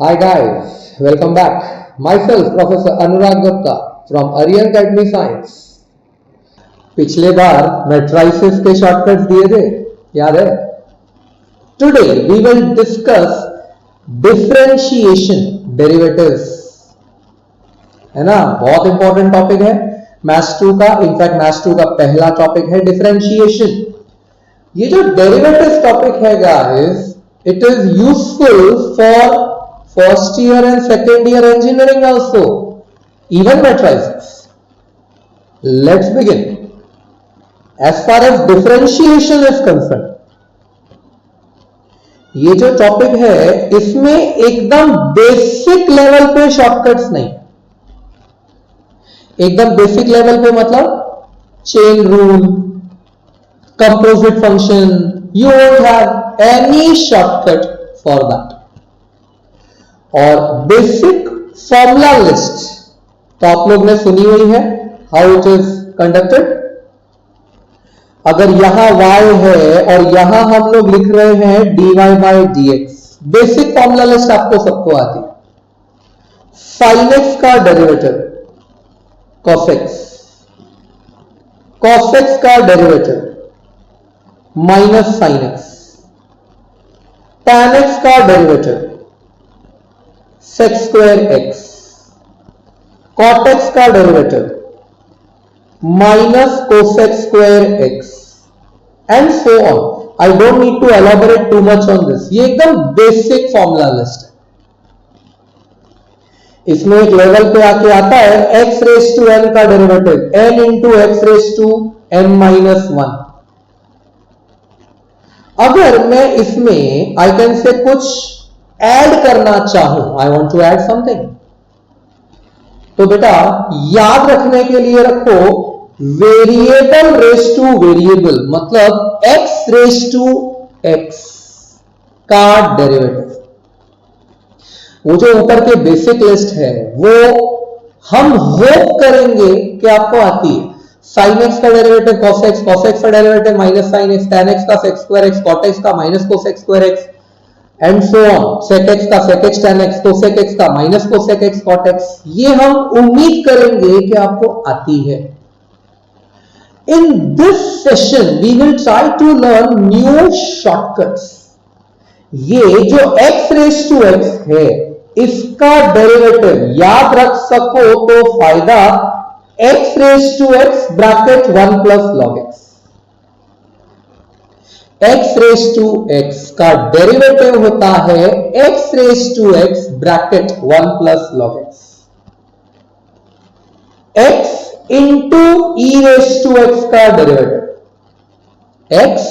Hi guys, welcome back. Myself, Professor Anurag Gupta from Aryan Academy Science. पिछले बार matrices के shortcuts दिए थे, याद है? Today we will discuss differentiation derivatives. है ना? बहुत इंपॉर्टेंट टॉपिक है मैथ्स 2 का. इनफैक्ट मैथ्स 2 का पहला टॉपिक है डिफरेंशिएशन. ये जो डेरिवेटिव टॉपिक है guys, it is useful for first year and second year engineering also, even matrices. Let's begin. As far as differentiation is concerned, ये जो टॉपिक है इसमें एकदम बेसिक लेवल पे शॉर्टकट्स नहीं. एकदम बेसिक लेवल पे मतलब chain rule, composite function, you won't have any shortcut for that. और बेसिक फॉर्मूला लिस्ट तो आप लोग ने सुनी हुई है, हाउ इट इज कंडक्टेड. अगर यहां y है और यहां हम लोग लिख रहे हैं dy by dx, basic formula list आपको सबको आती है. sin x का derivative cos x, cos x का derivative minus sine x, tan x का derivative sec square x, cot x का derivative minus cosec square x, and so on. I don't need to elaborate too much on this. ये एकदम basic formula list है. इसमें एक level पे आके आता है x रेज टू n का derivative n into x raise to n minus 1. अगर मैं इसमें आई कैन से कुछ ऐड करना चाहूं, I want to add something, तो बेटा याद रखने के लिए रखो वेरिएबल रेज टू वेरिएबल, मतलब x रेज टू x का डेरिवेटिव. वो जो ऊपर के बेसिक लिस्ट है वो हम होप करेंगे कि आपको आती है. sin x का derivative cos x, cos x का derivative minus sin x, tan x का sec square x, cot x का minus cosec square x, and so on. sec x का sec x tan x, cosec x का minus cosec x cot x. ये हम उम्मीद करेंगे कि आपको आती है. In this session we will try to learn new shortcuts. ये जो x रेज टू x है इसका डेरिवेटिव याद रख सको तो फायदा x raise to x bracket 1 plus log x. x raise to x का डेरिवेटिव होता है x raise to x bracket 1 plus log x. x into e raise to x का derivative, x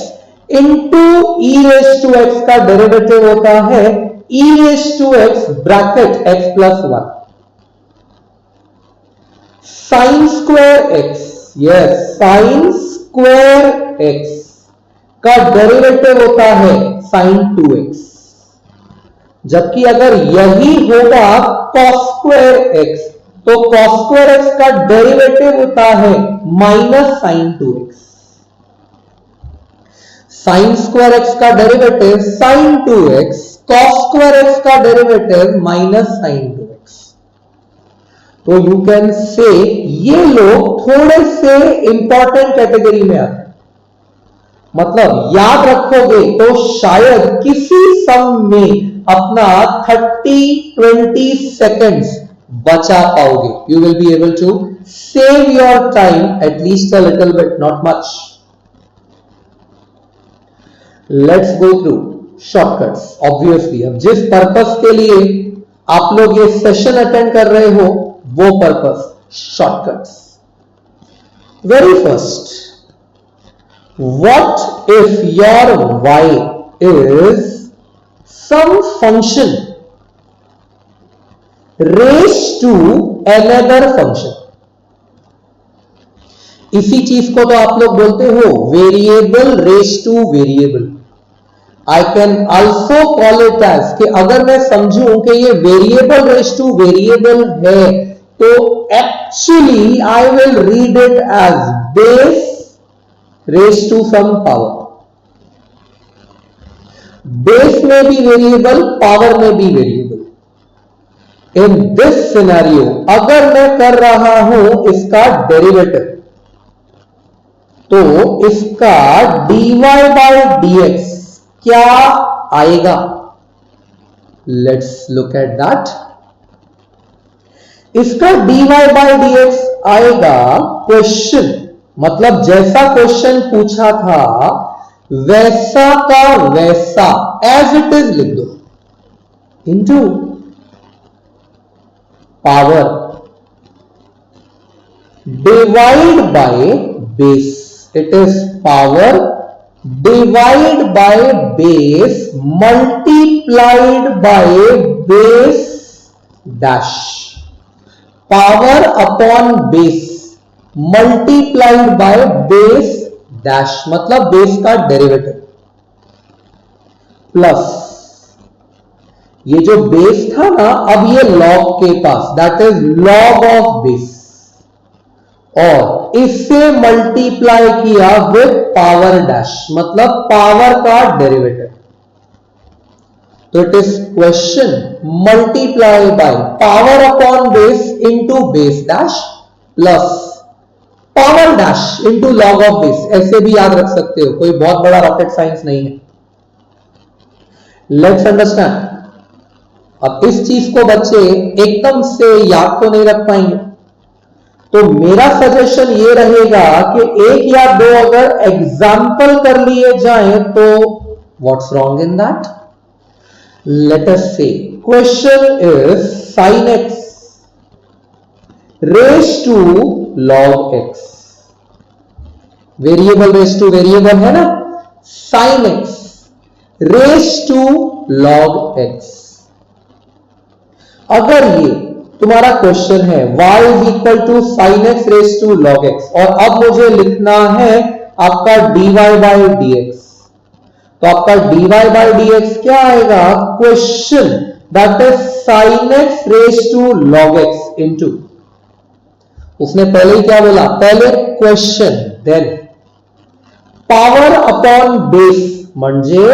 into e raise to x का derivative होता है e raise to x bracket x plus 1. Sine square x, yes, sine square x का derivative होता है sine 2x. जबकि अगर यही होगा cos स्क्वायर x, तो cos स्क्वायर x का डेरिवेटिव होता है minus sine 2x. Sine square x का derivative sine 2x, cos square x का डेरिवेटिव माइनस साइन 2x. तो यू कैन से ये लोग थोड़े से इंपॉर्टेंट कैटेगरी में आते हैं. मतलब याद रखोगे तो शायद किसी सम में अपना 30-20 सेकेंड्स बचा पाओगे. You will be able to save your time at least a little bit, not much. Let's go through shortcuts. Obviously अब जिस पर्पस के लिए आप लोग ये सेशन अटेंड कर रहे हो वो purpose, shortcuts. Very first, what if your y is some function raise to another function. इसी चीज को तो आप लोग बोलते हो variable raise to variable. I can also call it as कि अगर मैं समझूं कि ये वेरिएबल रेज टू वेरिएबल है तो actually I will read it as base raise to some power. Base में भी वेरिएबल, पावर में भी वेरिएबल. इन दिस सिनेरियो अगर मैं कर रहा हूं इसका डेरिवेटिव, तो इसका dy बाय dx क्या आएगा? Let's look at that. इसका dy बाय dx आएगा क्वेश्चन, मतलब जैसा क्वेश्चन पूछा था वैसा का वैसा एज इट इज लिख दो, into power divide by base. It is power divide by base multiplied by base dash. Power upon base multiplied by base dash, मतलब बेस का डेरिवेटिव, प्लस ये जो बेस था ना, अब ये लॉग के पास, that is log of base, और इससे मल्टीप्लाई किया विद पावर डैश, मतलब पावर का डेरिवेटिव। तो it is question multiply by power upon base into base dash plus power dash into log of base. ऐसे भी याद रख सकते हो, कोई बहुत बड़ा रॉकेट साइंस नहीं है। Let's understand. अब इस चीज को बच्चे एकदम से याद तो नहीं रख पाएंगे, तो मेरा सजेशन ये रहेगा कि एक या दो अगर एग्जाम्पल कर लिए जाएं तो what's wrong in that? Let us say question is sin x raise to log x। Variable raise to variable है ना, sin x raise to log x। अगर ये तुम्हारा क्वेश्चन है y is equal to sin x raise to log x, और अब मुझे लिखना है आपका dy बाय dx, तो आपका dy बाय dx क्या आएगा? Question that is sin x raise to log x into, उसने पहले ही क्या बोला? पहले question, then power upon base, म्हणजे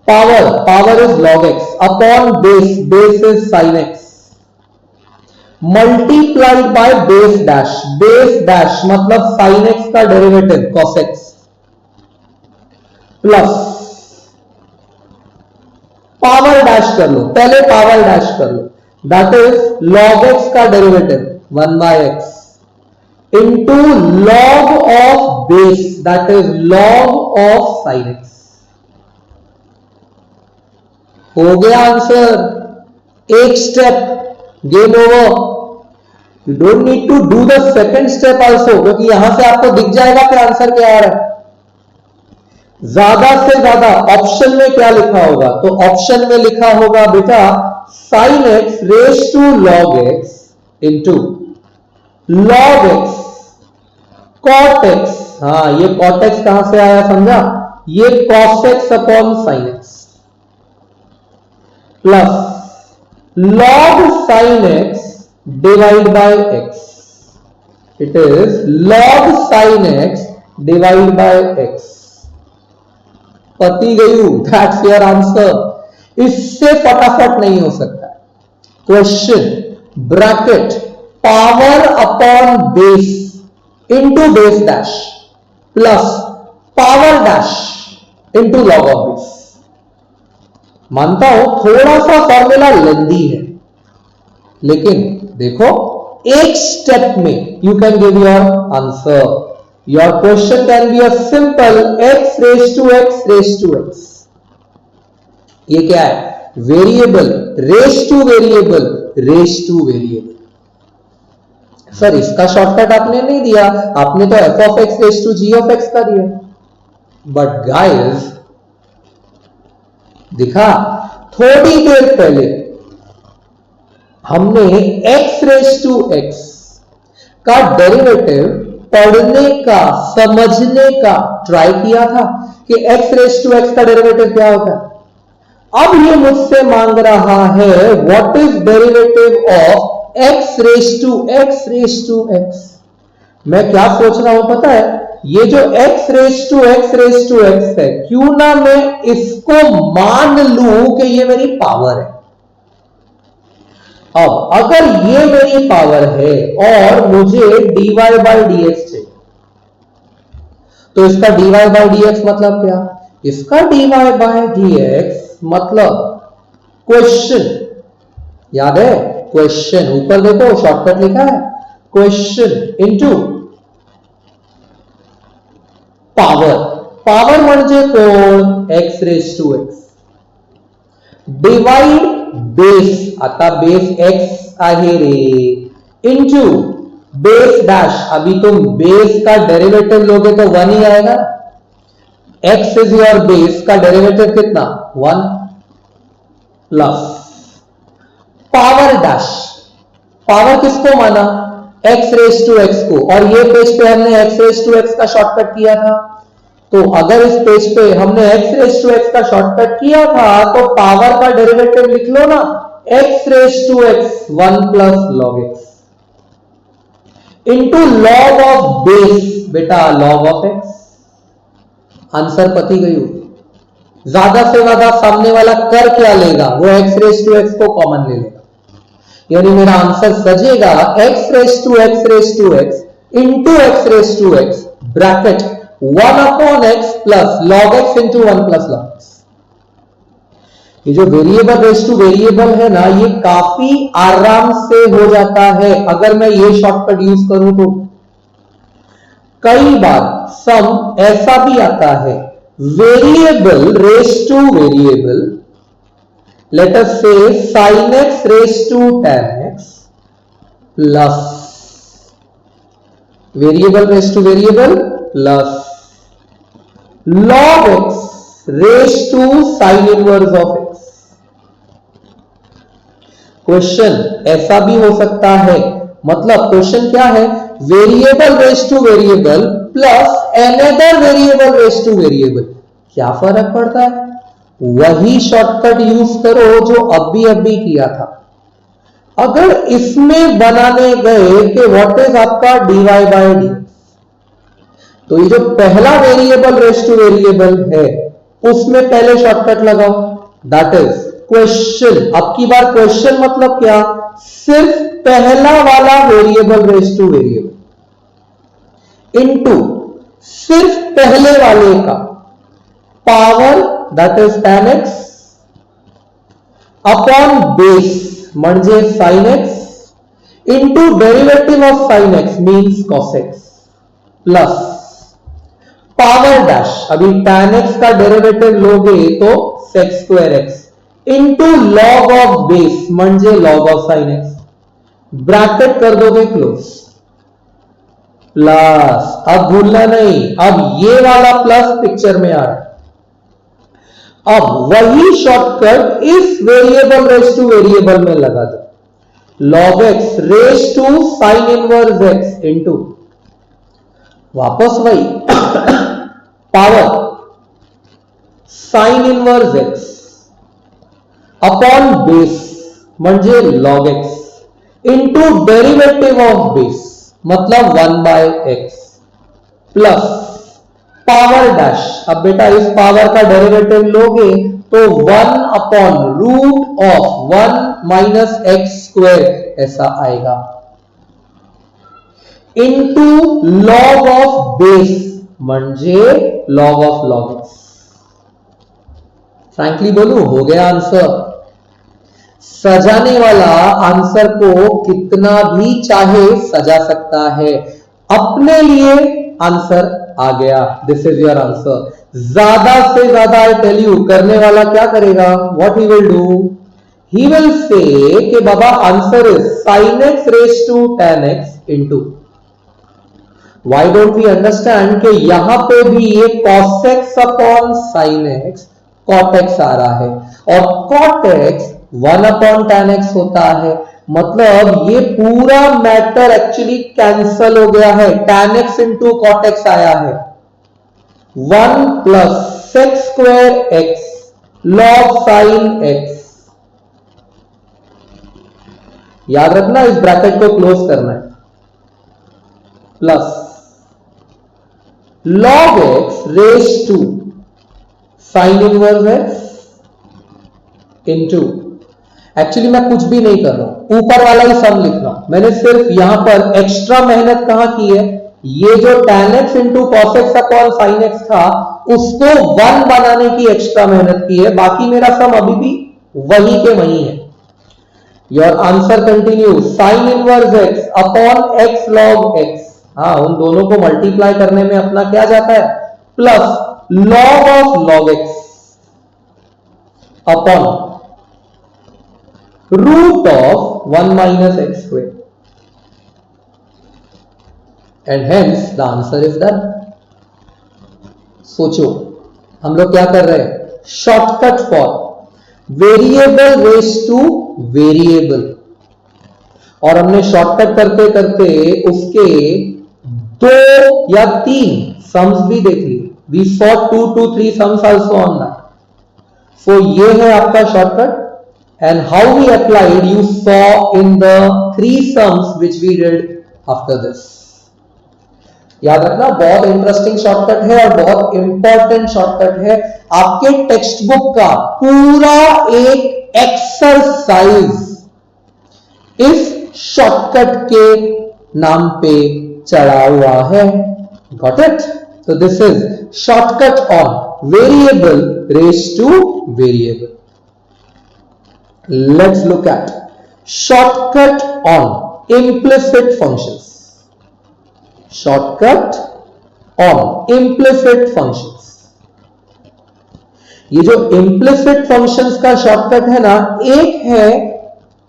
power, power is log x upon base, base is sin x, multiplied by base dash, base dash मतलब sin x का derivative cos x, plus power dash कर लो, पहले पावर डैश कर लो, that is log x का derivative 1 by x into log of base, that is log of sin x। हो गया आंसर, एक step, game over. You don't need to do the second step also, क्योंकि यहां से आपको दिख जाएगा कि आंसर क्या आ रहा है। ज्यादा से ज्यादा ऑप्शन में क्या लिखा होगा? तो ऑप्शन में लिखा होगा बेटा sin x raise to log x into log x cot x। हाँ, ये cot x कहां से आया समझा? ये cos x upon sin x plus log sin x divide by x। It is log sin x divide by x। पति गयू, that's your answer. इससे फटाफट नहीं हो सकता। Question bracket power upon base into base dash plus power dash into log of base. मानता हूं थोड़ा सा फॉर्मूला लेंदी है, लेकिन देखो एक स्टेप में you can give your answer. Your question can be a simple x raise to x raise to x। ये क्या है? Variable raise to variable raise to variable. Sir इसका शॉर्टकट आपने नहीं दिया, आपने तो f of x raise to g of x का दिया। बट गाइस दिखा, थोड़ी देर पहले हमने x रेज टू x का डेरिवेटिव पढ़ने का, समझने का ट्राई किया था कि x रेज टू x का डेरिवेटिव क्या होता है। अब ये मुझसे मांग रहा है what is derivative of x raise to x raise to x। मैं क्या सोच रहा हूं पता है? ये जो x raise to x raise to x है, क्यों ना मैं इसको मान लूं कि ये मेरी पावर है। अब अगर ये मेरी पावर है और मुझे dy बाई dx चाहिए, तो इसका dy बाई dx मतलब क्या? इसका dy बाई dx मतलब क्वेश्चन, याद है क्वेश्चन, ऊपर देखो शॉर्टकट लिखा है क्वेश्चन इनटू पावर. पावर म्हणजे कोण? x raise to x divide base, आता बेस x आहे रे, इनटू बेस डैश. अभी तुम बेस का डेरिवेटिव लोगे तो 1 ही आएगा. x इज योर बेस का डेरिवेटिव कितना? 1 प्लस पावर डैश. पावर किसको माना? x रेज टू x को. और ये पेज पे हमने x रेज टू x का शॉर्टकट किया था. तो अगर इस पेज पे हमने x रेज टू x का शॉर्टकट किया था तो पावर का डेरिवेटिव लिख लो ना, x raise to x 1 plus log x into log of base. बेटा लॉग ऑफ x. आंसर पती गई हो. ज्यादा से ज्यादा सामने वाला कर क्या लेगा? वो x रेज टू x को कॉमन ले लेगा. यानी मेरा आंसर सजेगा x raise to x into x raise to x bracket 1 upon x plus log x into 1 plus log x. ये जो वेरिएबल रेज टू वेरिएबल है ना, ये काफी आराम से हो जाता है अगर मैं ये शॉर्टकट यूज करूं तो. कई बार सम ऐसा भी आता है, variable raise to variable, let us say sin x raise to tan x plus variable raise to variable plus log x raise to sine inverse of x. Question ऐसा भी हो सकता है, मतलब क्वेश्चन क्या है? Variable raise to variable plus another variable raise to variable. क्या फर्क पड़ता है? वही शॉर्टकट यूज करो जो अभी किया था. अगर इसमें बनाने गए कि व्हाट इज आपका dy बाई dx, तो ये जो पहला वेरिएबल रेज टू वेरिएबल है उसमें पहले शॉर्टकट लगाओ, दैट इज क्वेश्चन. अब की बार क्वेश्चन मतलब क्या? सिर्फ पहला वाला variable raise to variable into सिर्फ पहले वाले का power, that is tan x upon base म्हणजे sin x into derivative of sin x means cos x plus power dash. अभी tan x का डेरिवेटिव लोगे तो sec square x into log of base म्हणजे log of sin x. Bracket कर दोगे close plus. अब भूलना नहीं, अब ये वाला प्लस पिक्चर में आ रहा है. अब वही शॉर्टकट इस वेरिएबल रेज टू वेरिएबल में लगा दो, log x raise to sine inverse x into वापस वही power sine inverse x upon base म्हणजे log x into derivative of base मतलब 1 by x plus power dash. अब बेटा इस पावर का डेरिवेटिव लोगे तो 1 upon root of 1 minus x square ऐसा आएगा इंटू लॉग ऑफ बेस म्हणजे log of log x. Frankly बोलूं, हो गया आंसर. सजाने वाला आंसर को कितना भी चाहे सजा सकता है. अपने लिए आंसर आ गया, दिस इज योर आंसर. ज्यादा से ज्यादा आई टेल यू करने वाला क्या करेगा? What he will do? He will say कि बाबा answer is sin x raise to tan x into. Why don't we understand कि यहां पे भी ये cos x upon sin x cot x आ रहा है और cot x 1 अपॉन tan x होता है. मतलब ये पूरा मैटर एक्चुअली कैंसल हो गया है. tan x into cot x आया है 1 plus sec square x log sin x. याद रखना, इस ब्रैकेट को क्लोज करना है. Plus log x raise to sine inverse x into actually मैं कुछ भी नहीं कर रहा हूं, ऊपर वाला ही सम लिख रहा हूं। मैंने सिर्फ यहां पर एक्स्ट्रा मेहनत कहां की है, ये जो tan x into cos x upon sin x था उसको 1 बनाने की एक्स्ट्रा मेहनत की है, बाकी मेरा सम अभी भी वही के वही है। Your answer continue, sign inverse x upon x log x, हाँ उन दोनों को मल्टीप्लाई करने में अपना क्या जाता है, plus log of log x upon root of 1 minus x square, and hence the answer is done. सोचो हम लोग क्या कर रहे हैं, shortcut for variable raise to variable, और हमने शॉर्टकट करते करते उसके 2 या 3 सम्स भी देख लिए। We saw 2 to 3 sums also on that. So ये है आपका shortcut, and how we applied you saw in the 3 sums which we did after this। याद रखना बहुत इंटरेस्टिंग शॉर्टकट है और बहुत इंपॉर्टेंट शॉर्टकट है, आपके टेक्स्ट बुक का पूरा एक एक्सरसाइज इस शॉर्टकट के नाम पे चढ़ा हुआ है। Got it? So this is shortcut on variable raised to variable। Let's look at shortcut on implicit functions। Shortcut on implicit functions। ये जो implicit functions का शॉर्टकट है ना, एक है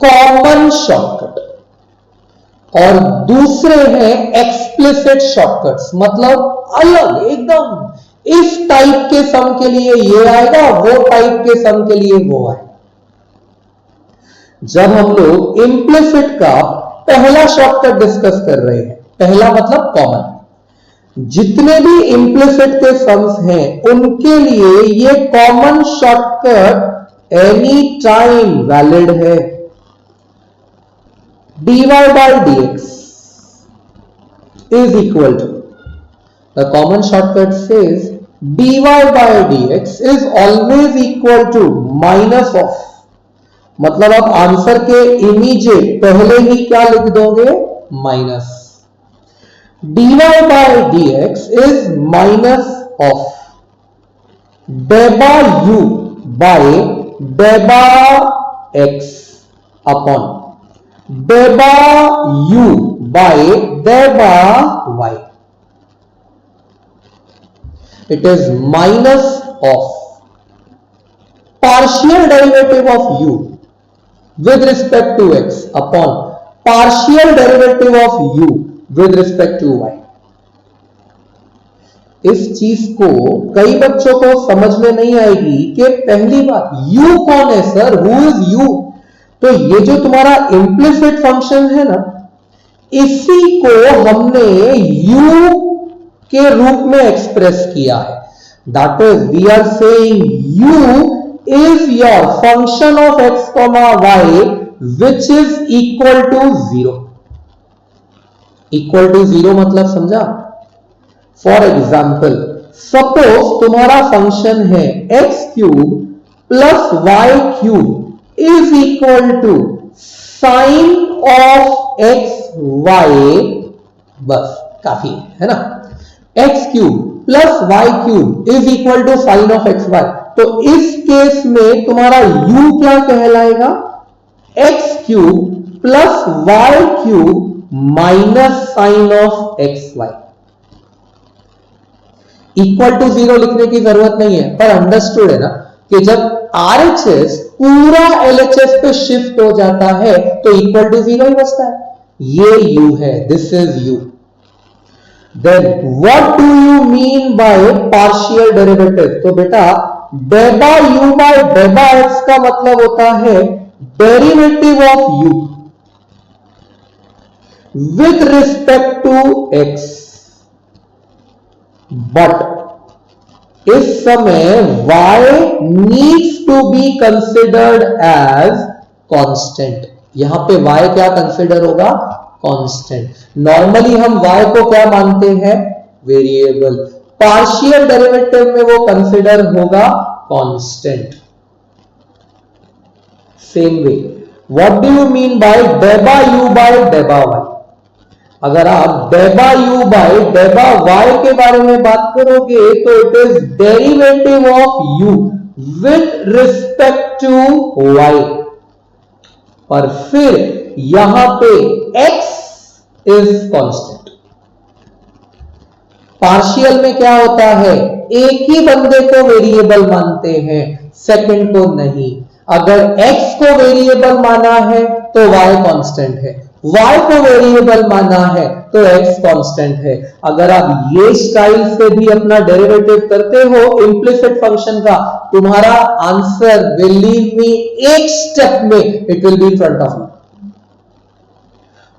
कॉमन शॉर्टकट और दूसरे हैं एक्सप्लिसिट शॉर्टकट्स, मतलब अलग एकदम। इस टाइप के सम के लिए ये आएगा, वो टाइप के सम के लिए वो आएगा। जब हम लोग इम्प्लिसिट का पहला शॉर्टकट डिस्कस कर रहे हैं, पहला मतलब कॉमन, जितने भी इम्प्लिसिट के सम्स हैं उनके लिए ये common shortcut any time valid है। dy by dx is equal to, the common shortcut says dy by dx is always equal to minus of, मतलब आप आंसर के इमीडिएट पहले ही क्या लिख दोगे, minus. dy by dx is minus of deba u by deba x upon deba u by deba y। It is minus of partial derivative of u with respect to x upon partial derivative of u with respect to y। इस चीज को कई बच्चों को समझ में नहीं आएगी कि पहली बात u कौन है सर, हु इज u? तो ये जो तुम्हारा इम्प्लिसिट फंक्शन है ना, इसी को हमने u के रूप में एक्सप्रेस किया है। That is we are saying u is your function of x comma y which is equal to 0। equal to 0 मतलब समझा? फॉर एग्जाम्पल सपोज तुम्हारा फंक्शन है x cube plus y cube is equal to sine of x y, बस काफी है ना। x cube plus y cube is equal to sine of x y, तो इस केस में तुम्हारा u क्या कहलाएगा, x cube plus y cube minus sine of x y. Equal to 0 लिखने की जरूरत नहीं है, पर अंडरस्टूड है ना कि जब RHS पूरा LHS पे शिफ्ट हो जाता है तो इक्वल टू 0 ही बचता है। ये u है, this is u। Then what do you mean by partial derivative? तो बेटा डेबा u बाय डेबा x का मतलब होता है derivative of u with respect to x, but इस समय y needs to be considered as constant। यहां पे y क्या कंसिडर होगा, कांस्टेंट। नॉर्मली हम y को क्या मानते हैं, वेरिएबल। पार्शियल डेरिवेटिव में वो कंसिडर होगा constant. Same way, what do you mean by डेबा यू बाय डेबा वाई? अगर आप डेबा यू बाय डेबा वाई के बारे में बात करोगे तो it is derivative of u with respect to y, और फिर यहां पे x इज कांस्टेंट। पार्शियल में क्या होता है, एक ही बंदे को वेरिएबल मानते हैं, सेकंड को नहीं। अगर x को वेरिएबल माना है तो y कांस्टेंट है, y को वेरिएबल माना है तो x कांस्टेंट है। अगर आप ये स्टाइल से भी अपना डेरिवेटिव करते हो इंप्लिसिट फंक्शन का, तुम्हारा आंसर बिलीव मी एक स्टेप में it will be in front of you.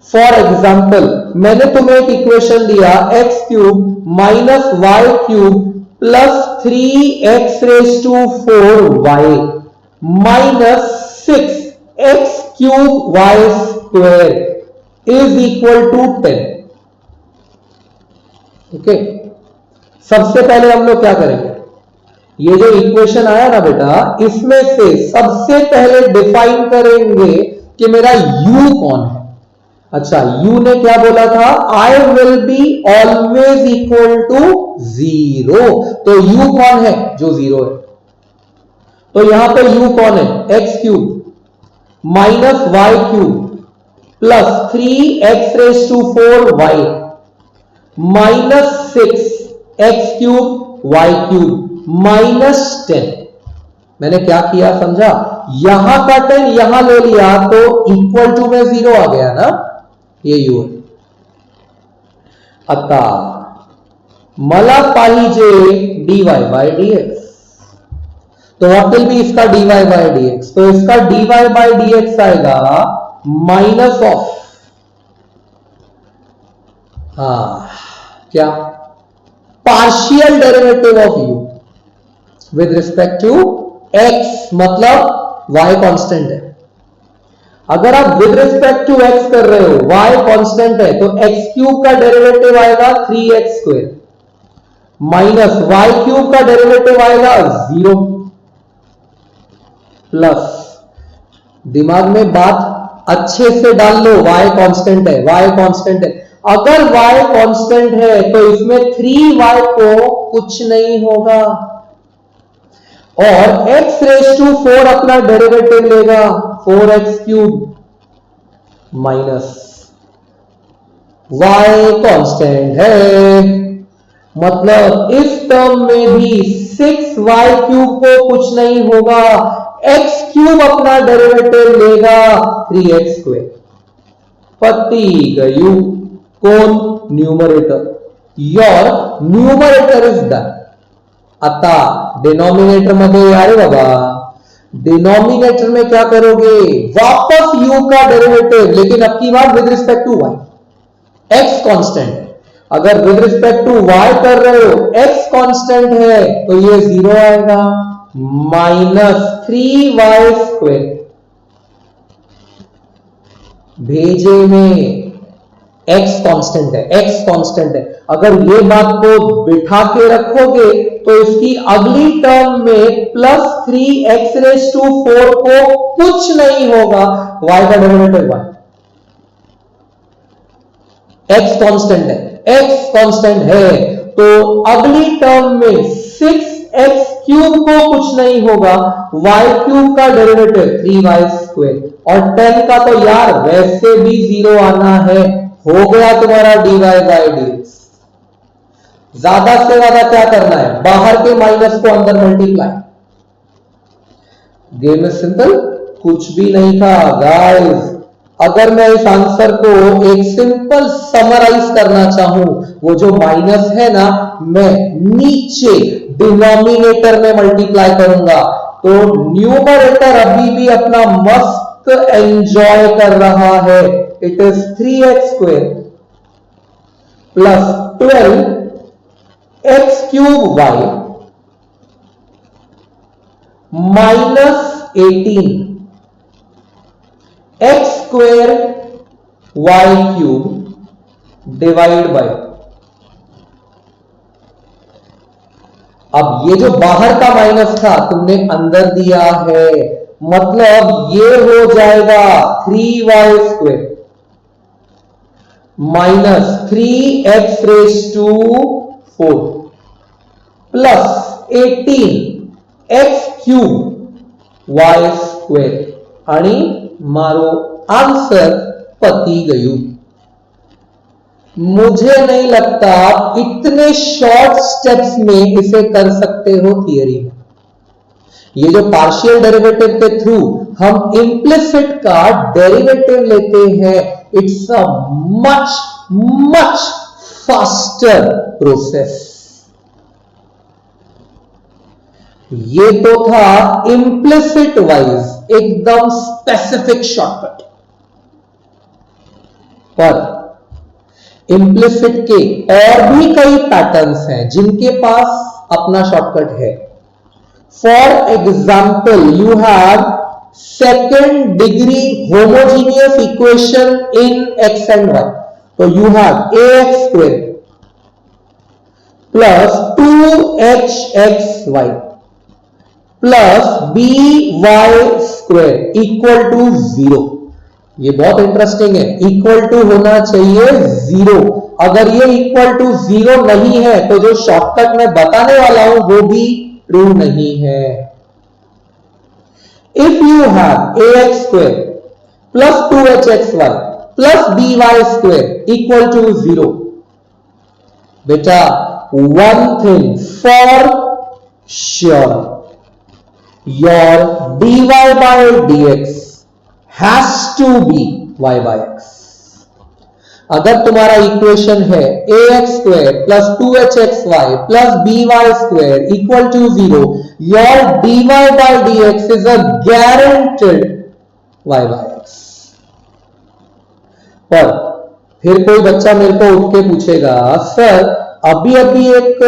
For example, मैंने तुम्हें एक इक्वेशन दिया x cube minus y cube plus 3x raise to 4y minus 6x cube y square is equal to 10। Okay, सबसे पहले हम लोग क्या करेंगे, ये जो इक्वेशन आया ना बेटा, इसमें से सबसे पहले डिफाइन करेंगे कि मेरा u कौन है। अच्छा, u ने क्या बोला था, I will be always equal to 0, तो u कौन है, जो 0 है। तो यहां पे u कौन है, x cube minus y cube plus 3x raise to 4y minus 6x cube y cube minus 10। मैंने क्या किया समझा, यहां का 10 यहां ले लिया तो इक्वल टू में 0 आ गया ना, ये u है। आता मला पाहिजे dy बाय dx, तो व्हाट विल बी इसका dy बाय dx, तो इसका dy बाय dx आएगा माइनस ऑफ, क्या, partial derivative of u with respect to x, मतलब y कांस्टेंट है। अगर आप विद रिस्पेक्ट टू x कर रहे हो, y कांस्टेंट है, तो x क्यूब का डेरिवेटिव आएगा 3x square minus y cube का डेरिवेटिव आएगा 0 प्लस, दिमाग में बात अच्छे से डाल लो, y कांस्टेंट है, y कांस्टेंट है। अगर y कांस्टेंट है तो इसमें 3y को कुछ नहीं होगा, और x रेज टू 4 अपना डेरिवेटिव लेगा 4x cube minus y constant है, मतलब इस टर्म में भी 6y क्यूब को कुछ नहीं होगा, x क्यूब अपना डेरिवेटिव लेगा 3x स्क्वायर। पति गयु, कौन, numerator, your numerator is done. आता डिनोमिनेटर मध्ये, अरे बाबा डिनोमिनेटर में क्या करोगे, वापस u का डेरिवेटिव, लेकिन अब की बार with respect to y, x constant है। अगर विद रिस्पेक्ट टू y कर रहे हो, x कांस्टेंट है, तो ये 0 आएगा माइनस 3y स्क्वायर, भेजे में x कांस्टेंट है, x कांस्टेंट है। अगर ये बात को बिठा के रखोगे तो इसकी अगली टर्म में प्लस 3x रेज टू 4 को कुछ नहीं होगा, y का डेरिवेटिव 1, x कांस्टेंट है, x कांस्टेंट है, तो अगली टर्म में 6x क्यूब को कुछ नहीं होगा, y क्यूब का डेरिवेटिव 3y स्क्वायर, और 10 का तो यार वैसे भी 0 आना है, हो गया तुम्हारा dy बाय dx। ज्यादा से ज्यादा क्या करना है, बाहर के माइनस को अंदर मल्टीप्लाई। गेम इज सिंपल, कुछ भी नहीं था गाइस। अगर मैं इस आंसर को एक सिंपल समराइज करना चाहूं, वो जो माइनस है ना, मैं नीचे डिनोमिनेटर में मल्टीप्लाई करूंगा, तो न्यूमरेटर अभी भी अपना मस्त एंजॉय कर रहा है। It is 3x square plus 12x cube y minus 18 x square y cube divide bye, अब ये जो बाहर का माइनस था तुमने अंदर दिया है, मतलब ये हो जाएगा 3y² minus 3x⁴ plus 18x³ आणि मारो आंसर पती गयु। मुझे नहीं लगता आप इतने शॉर्ट स्टेप्स में इसे कर सकते हो थियरी में। ये जो पार्शियल डेरिवेटिव के थ्रू हम इंप्लिसिट का डेरिवेटिव लेते हैं, it's a much much faster process. ये तो था इंप्लिसिट वाइज एकदम स्पेसिफिक शॉर्टकट, पर इंप्लिसिट के और भी कई पैटर्न्स हैं जिनके पास अपना शॉर्टकट है। For example, you have second degree homogeneous equation in x and y। तो you have ax² plus 2hxy plus by² equal to 0। ये बहुत इंटरेस्टिंग है, इक्वल टू होना चाहिए 0। अगर ये इक्वल टू 0 नहीं है तो जो शॉर्टकट मैं बताने वाला हूं वो भी ट्रू नहीं है। If you have ax² plus 2hxy plus by² equal to 0, बेटा one thing for sure, your dy by dx has to be y by x। अगर तुम्हारा इक्वेशन है ax² plus 2hxy plus by² equal to 0, your dy by dx is a guaranteed y by x। पर फिर कोई बच्चा मेरे को उठ के पूछेगा, सर अभी अभी एक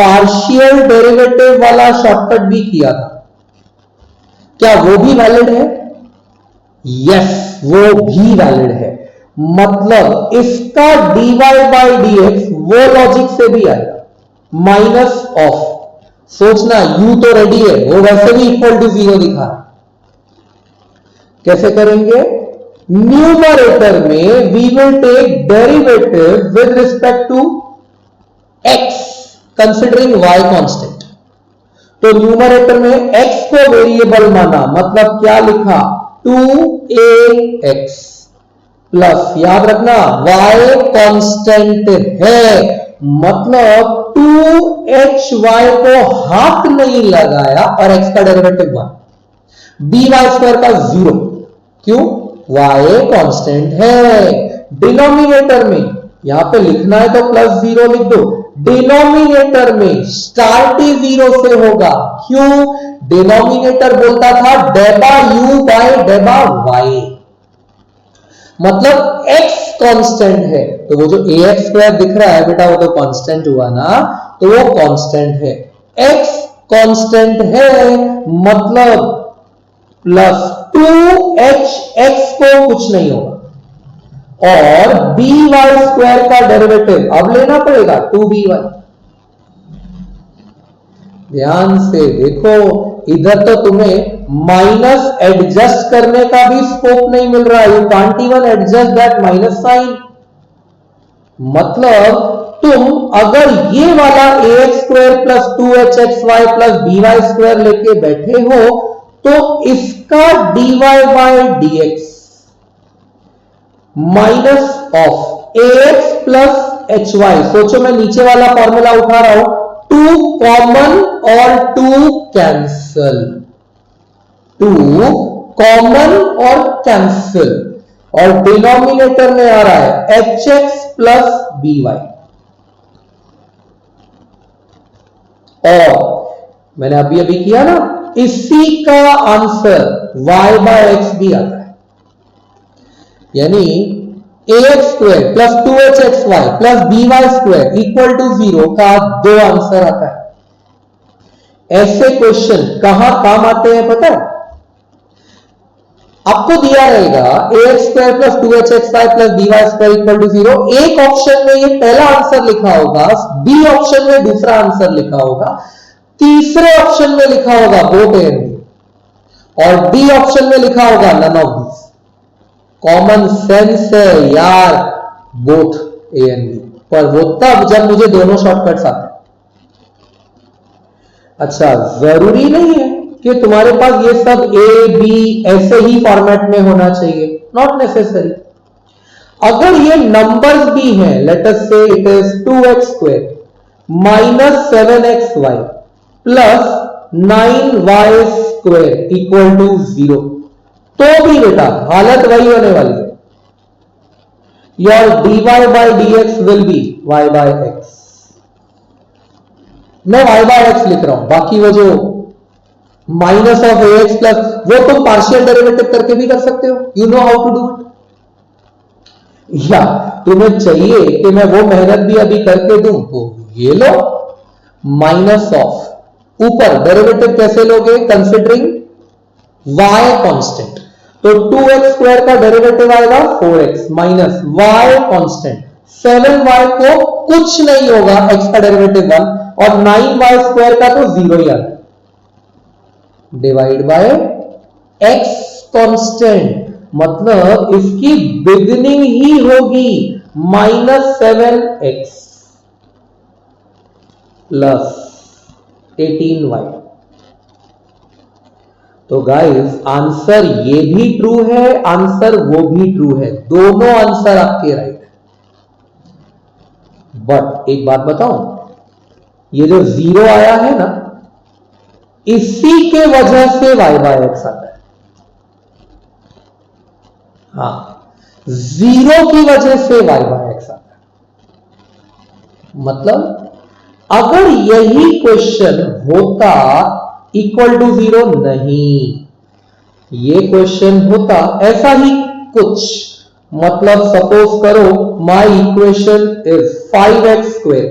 पार्शियल डेरिवेटिव वाला शॉर्टकट भी किया था, क्या वो भी वैलिड है? यस, वो भी वैलिड है। मतलब इसका dy by dx वो लॉजिक से भी आएगा, माइनस ऑफ। सोचना u तो रेडी है, वो वैसे भी इक्वल टू 0 दिखा है। कैसे करेंगे? न्यूमरेटर में we will take derivative with respect to x considering y constant. तो न्यूमरेटर में x को वेरिएबल माना, मतलब क्या लिखा? 2ax प्लस, याद रखना y कांस्टेंट है, मतलब 2hy को हाथ नहीं लगाया और x का डेरिवेटिव 1, by² का 0। क्यों? y कांस्टेंट है। डिनोमिनेटर में यहां पे लिखना है तो प्लस 0 लिख दो, डिनोमिनेटर में स्टार्ट ही 0 से होगा। क्यों? डिनोमिनेटर बोलता था डेबा u बाय डेबा y, मतलब x कांस्टेंट है। तो वो जो ax² दिख रहा है बेटा, वो तो कांस्टेंट हुआ ना, तो वो कांस्टेंट है। x कांस्टेंट है मतलब प्लस 2hx को कुछ नहीं होगा, और by² का डेरिवेटिव अब लेना पड़ेगा 2by। ध्यान से देखो, इधर तो तुम्हें माइनस एडजस्ट करने का भी स्कोप नहीं मिल रहा, you can't even adjust that minus sine. मतलब तुम अगर ये वाला ax² plus 2hxy plus by² लेके बैठे हो तो इसका dy by dx minus of ax plus hy। सोचो मैं नीचे वाला फॉर्मूला उठा रहा हूं, 2 कॉमन और 2 कैंसल, 2 कॉमन और कैंसल, और डिनोमिनेटर में आ रहा है hx प्लस by। और मैंने अभी अभी किया ना, इसी का आंसर y by x भी आता है, यानी ax² plus 2hxy plus by² equal to 0 का 2 आंसर आता है। ऐसे क्वेश्चन कहां काम आते हैं पता है? आपको दिया रहेगा ax² plus 2hxy plus by² equal to 0, एक ऑप्शन में ये पहला आंसर लिखा होगा, बी ऑप्शन में दूसरा आंसर लिखा होगा, तीसरे ऑप्शन में लिखा होगा बोथ एंड, और डी ऑप्शन में लिखा होगा none of this. Common sense है यार, बोथ ए एंड बी, पर वो तब जब मुझे दोनों शॉर्टकट्स आते हैं। अच्छा, जरूरी नहीं है कि तुम्हारे पास ये सब ए बी ऐसे ही फॉर्मेट में होना चाहिए, नॉट नेसेसरी। अगर ये नंबर्स भी हैं, let us say it is 2x² minus 7xy plus 9y² equal to 0, तो भी बेटा हालत वही होने वाली है। Your dy by dx will be y by x। मैं y by x लिख रहा हूं, बाकी वो जो माइनस ऑफ ax प्लस, वो तुम पार्शियल डेरिवेटिव करके भी कर सकते हो, you know how to do it. या तुम्हें चाहिए कि मैं वो मेहनत भी अभी करके दूं, तो ये लो माइनस ऑफ, ऊपर डेरिवेटिव कैसे लोगे, कंसिडरिंग y कांस्टेंट, तो 2x² का डेरिवेटिव आएगा 4x minus y constant, 7y को कुछ नहीं होगा, x का डेरिवेटिव 1, और 9y² का तो 0 ही आता है, डिवाइड बाय x कांस्टेंट, मतलब इसकी बिगिनिंग ही होगी -7x प्लस 18y। तो गाइस आंसर ये भी ट्रू है, आंसर वो भी ट्रू है, दोनों आंसर आपके राइट है। बट एक बात बताऊं, ये जो 0 आया है ना, इसी के वजह से y by x आता है। हाँ, 0 की वजह से y by x आता है। मतलब अगर यही क्वेश्चन होता इक्वल टू 0, नहीं, ये क्वेश्चन होता ऐसा ही कुछ, मतलब सपोज करो my equation is 5x²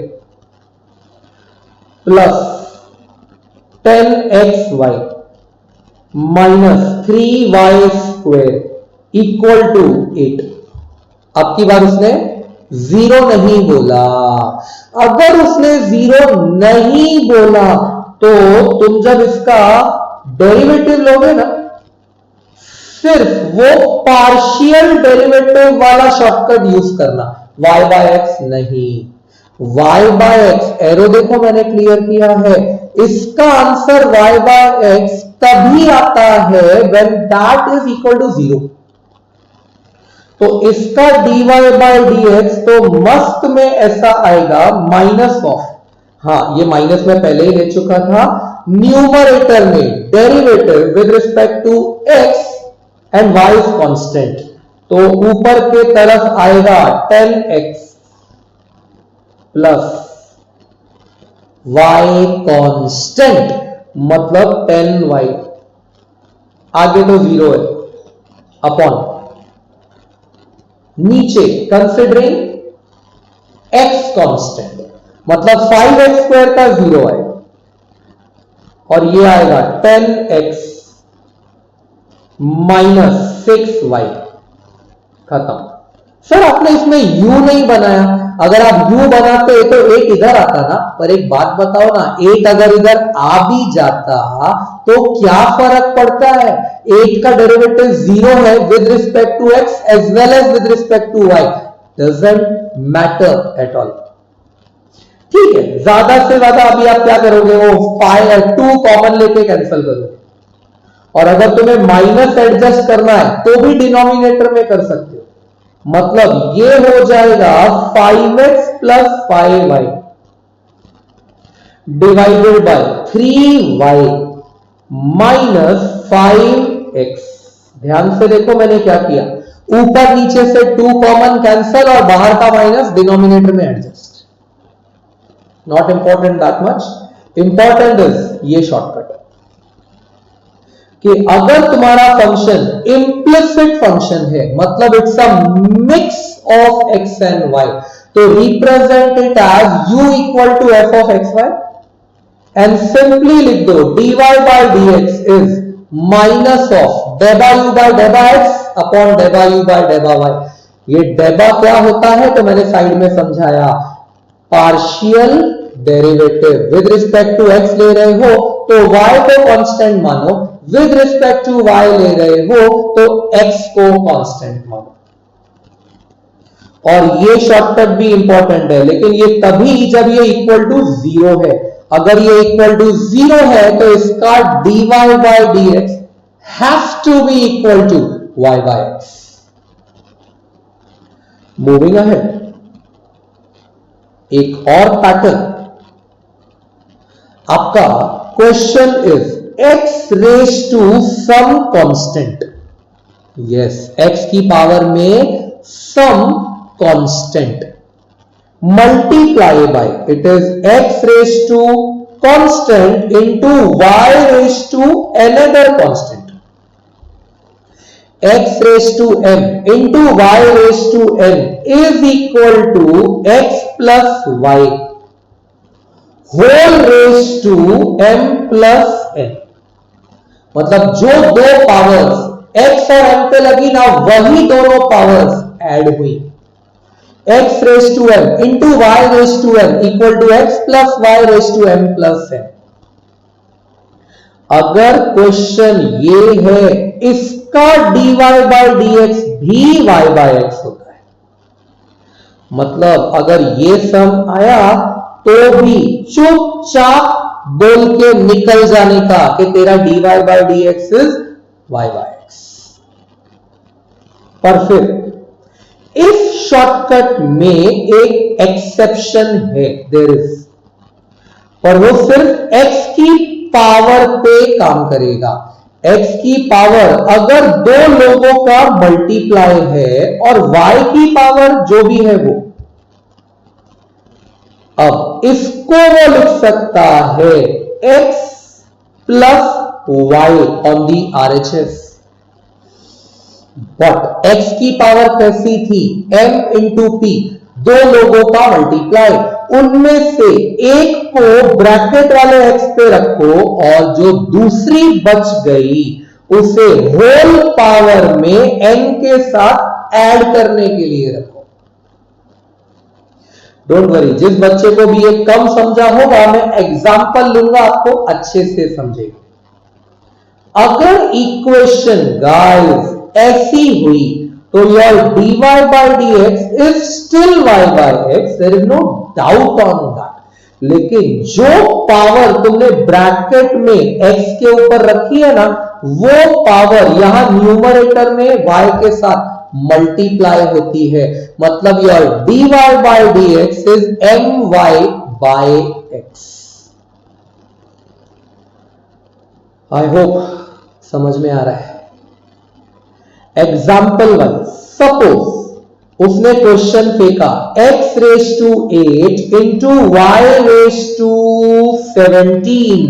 plus 10xy minus 3y² equal to 8। अब की बार उसने 0 नहीं बोला। अगर उसने 0 नहीं बोला तो तुम जब इसका डेरिवेटिव लोगे ना, सिर्फ वो पार्शियल डेरिवेटिव वाला शॉर्टकट यूज करना, y by x नहीं। y by x, एरो देखो मैंने क्लियर किया है, इसका आंसर y by x तभी आता है when that is equal to 0। तो इसका dy by dx तो मस्त में ऐसा आएगा माइनस ऑफ, हाँ ये माइनस में पहले ही ले चुका था, न्यूमरेटर में derivative with respect to x and y is constant, तो ऊपर के तरफ आएगा 10x प्लस y कांस्टेंट, मतलब 10y, आगे तो 0 है, अपॉन नीचे कंसिडरिंग x कांस्टेंट, मतलब 5x² का 0 आएगा, और ये आएगा 10x माइनस 6y, खत्म। सर आपने इसमें u नहीं बनाया, अगर आप u बनाते तो 8 इधर आता ना, पर एक बात बताओ ना, 8 अगर इधर आ भी जाता तो क्या फर्क पड़ता है, 8 का डेरिवेटिव 0 है with respect to x as well as with respect to y, doesn't matter at all. ठीक है, ज्यादा से ज्यादा अभी आप क्या करोगे, वो 5 और 2 कॉमन लेके कैंसिल करोगे, और अगर तुम्हें माइनस एडजस्ट करना है तो भी डिनोमिनेटर में कर सकते हो, मतलब ये हो जाएगा 5x plus 5y divided by 3y minus 5x। ध्यान से देखो मैंने क्या किया, ऊपर नीचे से 2 कॉमन कैंसल और बाहर का माइनस डिनोमिनेटर में adjust. Not important that much, important is ये शॉर्टकट कि अगर तुम्हारा फंक्शन इम्प्लिसिट फंक्शन है, मतलब it's a mix of x and y, तो represent it as u equal to f of xy and simply लिख दो dy by dx is minus of डेबा u by डेबा x अपॉन डेबा u by डेबा y। ये डेबा क्या होता है तो मैंने साइड में समझाया, partial derivative with respect to x ले रहे हो तो y को कांस्टेंट मानो, विद रिस्पेक्ट टू y ले रहे हो तो x को कांस्टेंट मानो। और ये शॉर्टकट भी इंपॉर्टेंट है, लेकिन ये तभी जब ये इक्वल टू 0 है। अगर ये इक्वल टू 0 है तो इसका dy by dx has to be equal to y by x। Moving ahead, एक और पैटर्न आपका question is x raise to some constant. Yes, x की पावर में some constant multiply by, it is x raise to constant into y raise to another constant. x raised to m into y raised to n is equal to x plus y whole raised to m plus n। मतलब जो दो powers x और m पे लगी ना, वही दोनों powers add हुई। x raised to m into y raised to n equal to x plus y raised to m plus n। अगर क्वेश्चन ये है, इसका dy by dx भी y by x होता है, मतलब अगर ये सम आया तो भी चुपचाप बोल के निकल जाने का कि तेरा dy by dx is y by x। पर फिर इस शॉर्टकट में एक एक्सेप्शन है, देयर इज, पर वो सिर्फ x की पावर पे काम करेगा। x की पावर अगर दो लोगों का मल्टीप्लाई है और y की पावर जो भी है वो, अब इसको वो लिख सकता है x plus y on the RHS। But x की पावर कैसी थी, m इंटू p, दो लोगों का मल्टीप्लाई, उनमें से एक को ब्रैकेट वाले x पे रखो और जो दूसरी बच गई उसे होल पावर में n के साथ ऐड करने के लिए रखो। डोंट वरी, जिस बच्चे को भी ये कम समझा होगा मैं एग्जांपल लूंगा, आपको अच्छे से समझेगा। अगर इक्वेशन गाइस ऐसी हुई तो your dy by dx is still y by x, there is no doubt on that। लेकिन जो पावर तुमने ब्रैकेट में x के ऊपर रखी है ना, वो पावर यहां न्यूमरेटर में y के साथ मल्टीप्लाई होती है, मतलब your dy by dx is my by x। I hope समझ में आ रहा है। एग्जाम्पल 1, सपोज उसने क्वेश्चन फेंका x raise to 8 into y raise to 17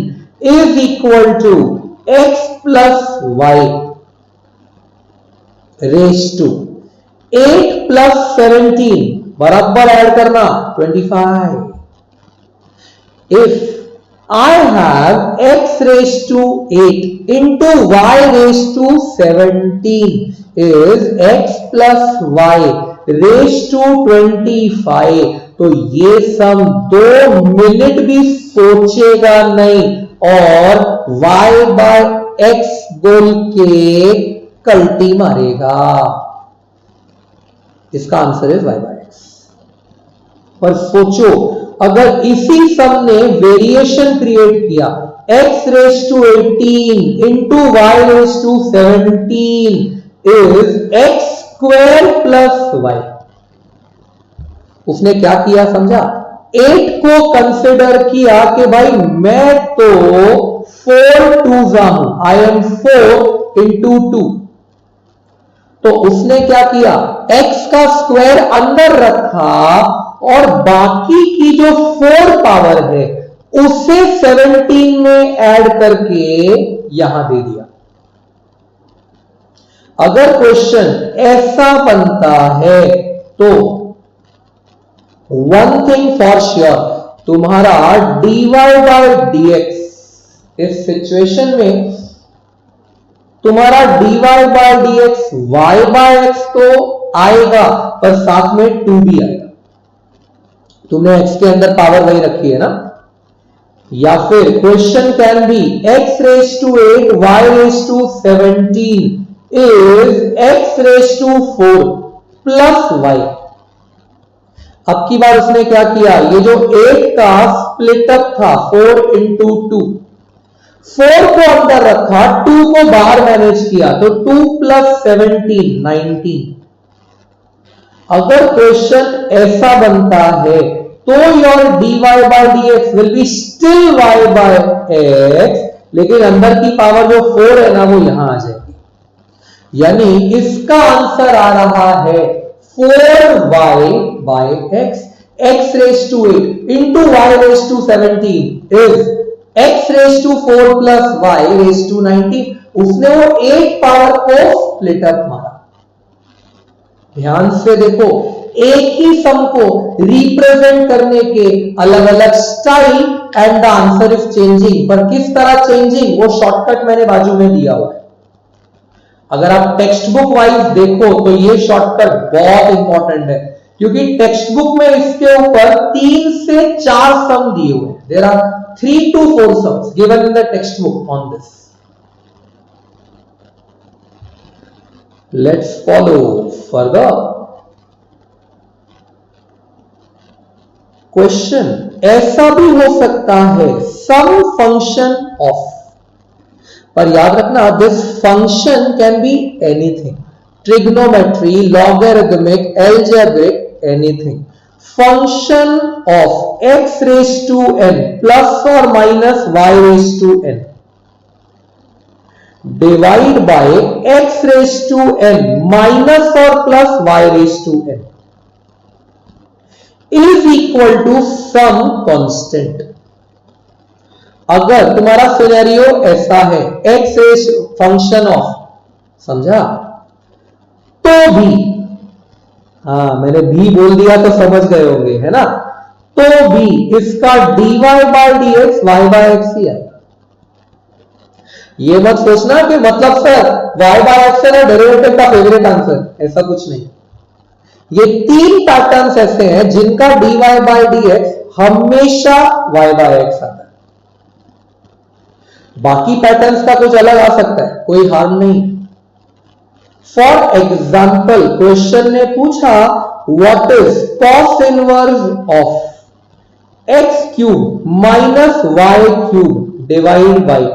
is equal to x plus y raise to 8 plus 17 बराबर ऐड करना 25। इफ I have x raised to 8 into y raised to 17 is x plus y raised to 25, तो ये सम 2 minute भी सोचेगा नहीं और y by x बोल के कल्टी मारेगा। इसका आंसर है y by x। पर सोचो, अगर इसी सम ने वेरिएशन क्रिएट किया x raise to 18 into y raise to 17 is x square plus y। उसने क्या किया समझा, 8 को कंसिडर किया कि भाई मैं तो 4 2 हूं, आई एम 4 इंटू 2, तो उसने क्या किया, x का स्क्वायर अंदर रखा और बाकी की जो 4 पावर है उसे 17 में ऐड करके यहां दे दिया। अगर क्वेश्चन ऐसा बनता है तो वन थिंग फॉर श्योर, तुम्हारा dy by dx इस सिचुएशन में तुम्हारा dy by dx y by x तो आएगा, पर साथ में 2 भी आएगा। तुमने x के अंदर पावर वही रखी है ना। या फिर question can be x raise to 8 y raise to 17 is x raise to 4 plus y। अब की बार उसने क्या किया, ये जो 8 का स्प्लिट अप था 4 इंटू 2, 4 को अंदर रखा, 2 को बाहर मैनेज किया, तो 2 प्लस 17 19। अगर क्वेश्चन ऐसा बनता है तो your dy by dx will be still y by x, लेकिन अंदर की पावर जो 4 है ना वो यहां आ जाएगी। यानी इसका आंसर आ रहा है 4y by x, x raise to 8 into y raise to 17 is x raise to 4 plus y raise to 19। उसने वो 8 पावर को स्प्लिट अप मारा। ध्यान से देखो, एक ही सम को रिप्रेजेंट करने के अलग अलग style and the answer is changing. पर किस तरह चेंजिंग, वो शॉर्टकट मैंने बाजू में दिया हुआ है। अगर आप टेक्स्ट बुक वाइज देखो तो ये शॉर्टकट बहुत इंपॉर्टेंट है, क्योंकि टेक्स्ट बुक में इसके ऊपर 3 से 4 सम दिए हुए हैं। There are 3 to 4 sums given in the textbook on this. Let's follow further. Question ऐसा भी हो सकता है सम फंक्शन ऑफ, पर याद रखना this function can be anything, trigonometry, logarithmic, algebraic, anything. Function of x raise to n plus और minus y raise to n divide by x raise to n minus और plus y raise to n is equal to some constant. अगर तुम्हारा scenario ऐसा है x raise function of, समझा, तो भी, हाँ मैंने भी बोल दिया तो समझ गए होंगे, है ना, तो भी इसका dy by dx y by x ही आएगा। ये मत सोचना कि मतलब सर y बाय x है ना डेरिवेटिव का फेवरेट आंसर, ऐसा कुछ नहीं। ये 3 पैटर्न्स ऐसे हैं जिनका dy बाय dx हमेशा y बाय x आता है। बाकी पैटर्न्स का कुछ अलग आ सकता है, कोई हार्म नहीं। फॉर एग्जाम्पल क्वेश्चन ने पूछा what is cos inverse of x cube minus y cube divide by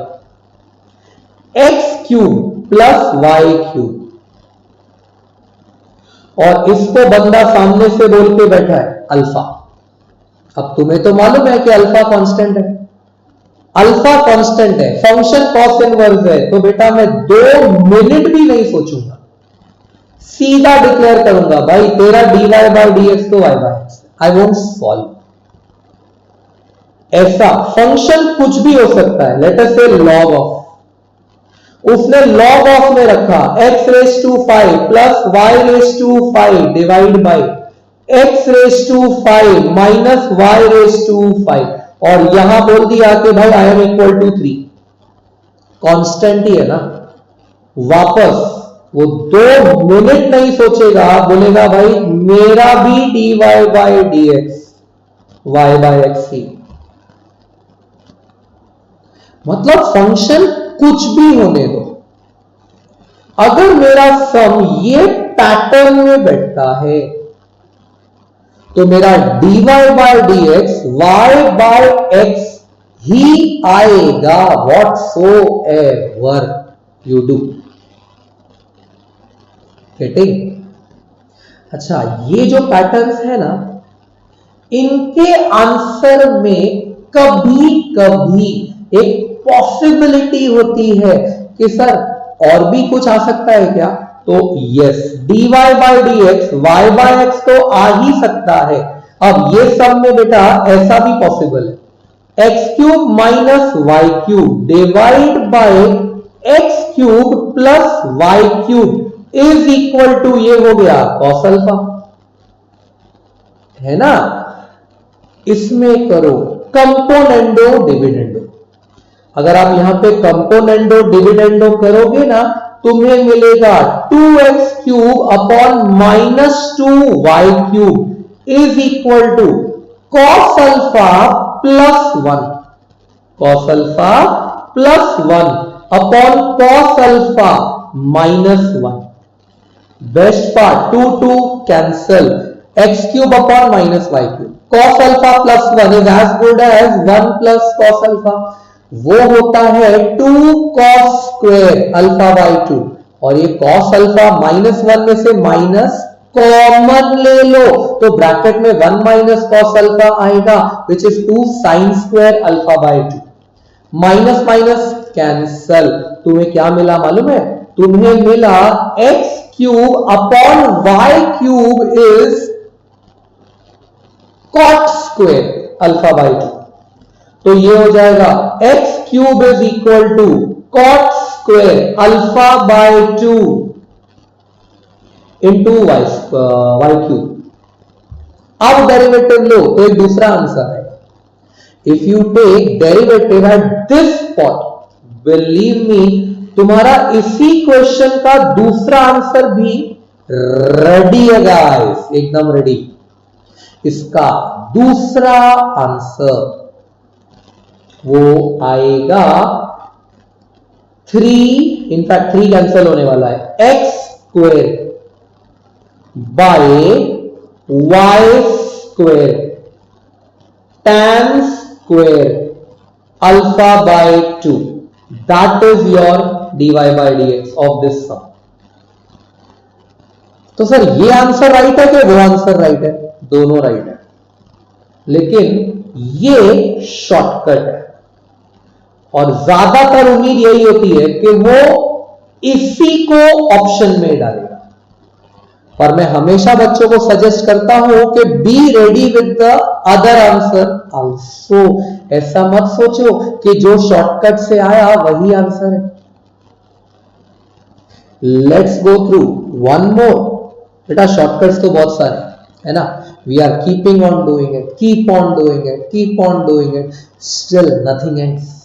x cube plus y cube, और इसको बंदा सामने से बोल के बैठा है अल्फा। अब तुम्हें तो मालूम है कि अल्फा कांस्टेंट है, अल्फा कांस्टेंट है, फंक्शन कॉस इनवर्स है, तो बेटा मैं 2 मिनट भी नहीं सोचूंगा, सीधा डिक्लेयर करूंगा भाई तेरा dy बाय dx तो y by x, I won't solve. ऐसा फंक्शन कुछ भी हो सकता है, let us say log of, उसने log ऑफ में रखा x raise to 5 plus y raise to 5 divide by x raise to 5 minus y raise to 5, और यहां बोल दिया कि भाई I am equal to 3, constant ही है ना। वापस वो 2 मिनट नहीं सोचेगा, बोलेगा भाई मेरा भी dy by dx y by x ही, मतलब फंक्शन कुछ भी होने दो। अगर मेरा सम ये पैटर्न में बैठता है तो मेरा dy by dx y by x ही आएगा, whatsoever you do। गेटिंग? अच्छा, ये जो पैटर्न्स है ना, इनके आंसर में कभी कभी एक पॉसिबिलिटी होती है कि सर और भी कुछ आ सकता है क्या, तो yes, dy by dx y by x तो आ ही सकता है। अब ये सब में बेटा ऐसा भी पॉसिबल है, x cube minus y cube divide by x cube plus y cube is equal to, ये हो गया cos अल्फा, है ना। इसमें करो कंपोनेंडो डिविडेंडो। अगर आप यहां पे कंपोनेंडो डिविडेंडो करोगे ना, तुम्हें मिलेगा 2x cube upon minus 2y cube is equal to cos alpha plus 1, cos alpha plus 1 upon cos alpha minus 1. Best part 2 2 cancel, x cube upon minus y cube. cos alpha plus 1 is as good as 1 plus cos alpha. वो होता है 2 cos square alpha by 2. और ये cos alpha minus 1 में से minus common ले लो तो bracket में 1 माइनस cos अल्फा आएगा which is 2 sin square alpha by 2. Minus minus cancel. तुम्हें क्या मिला मालूम है? तुम्हें मिला x cube upon y cube is cot square alpha by 2. तो ये हो जाएगा x cube is equal to cot square alpha by 2 into y cube. अब डेरिवेटिव लो तो एक दूसरा आंसर आएगा. If you take derivative at this point, believe me, तुम्हारा इसी क्वेश्चन का दूसरा आंसर भी रेडी है गाइस, एकदम रेडी. इसका दूसरा आंसर वो आएगा 3, इनफैक्ट 3 कैंसिल होने वाला है, x square by y square tan square alpha by 2. That is your dy by dx of this sum. तो सर ये आंसर राइट है कि वो आंसर राइट है? दोनों राइट है, लेकिन ये शॉर्टकट है. और ज्यादातर उम्मीद यही होती है कि वो इसी को ऑप्शन में डालेगा. पर मैं हमेशा बच्चों को सजेस्ट करता हूं कि be ready with the other answer also. ऐसा मत सोचो कि जो शॉर्टकट से आया वही आंसर है. Let's go through one more. बेटा शॉर्टकट्स तो बहुत सारे है ना. We are keeping on doing it, keep on doing it, keep on doing it, still nothing ends.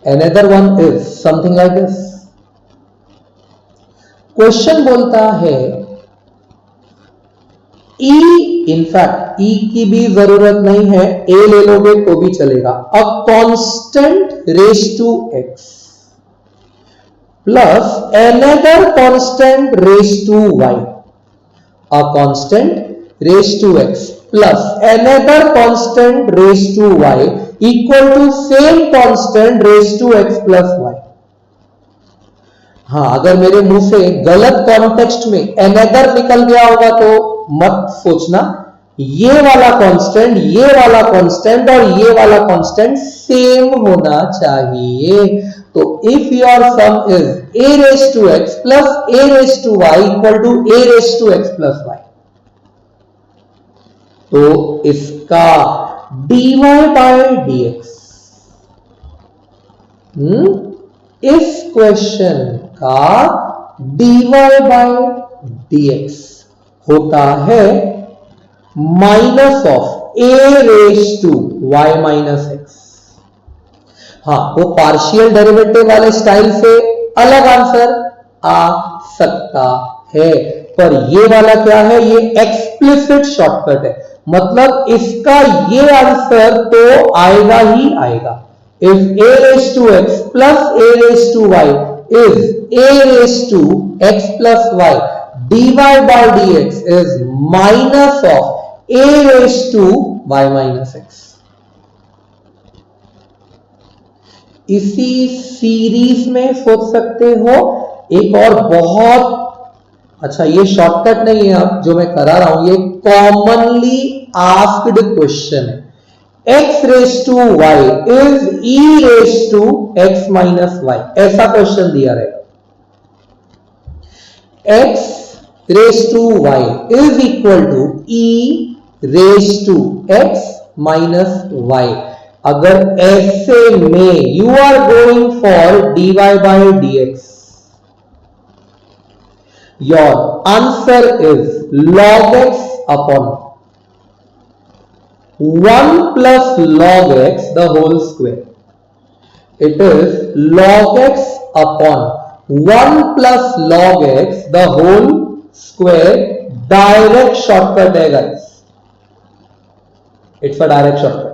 Another one is something like this. Question बोलता है E, in fact E की भी जरूरत नहीं है, A ले लोगे तो भी चलेगा. A constant raise to x plus another constant raise to y. A constant raise to x plus another constant raise to y equal to same constant raise to x plus y. हाँ, अगर मेरे मुंह से गलत context में another निकल गया होगा तो मत सोचना. ये वाला कांस्टेंट, ये वाला कांस्टेंट और ये वाला कांस्टेंट सेम होना चाहिए. तो if your sum is a raise to x plus a raise to y equal to a raise to x plus y, तो इसका dy बाय dx, इस क्वेश्चन का dy बाय dx होता है minus of a raise to y minus x. हाँ, वो partial derivative वाले style से अलग आंसर आ सकता है, पर ये वाला क्या है? ये एक्सप्लिसिट शॉर्टकट है. मतलब इसका ये आंसर तो आएगा ही आएगा. If a raise to x plus a raise to y is a raise to x plus y, dy by dx is minus of a raised to y minus x. इसी series में सोच सकते हो एक और बहुत अच्छा, ये शॉर्टकट नहीं है अब जो मैं करा रहा हूं, ये कॉमनली आस्क्ड क्वेश्चन है. x raise to y is e raise to x minus y. ऐसा क्वेश्चन दिया रहेगा. x raise to y is equal to e raise to x minus y. अगर ऐसे में you are going for dy by dx, your answer is log x upon 1 plus log x the whole square. It is log x upon 1 plus log x the whole square. Direct shortcut है guys. It's a direct shortcut.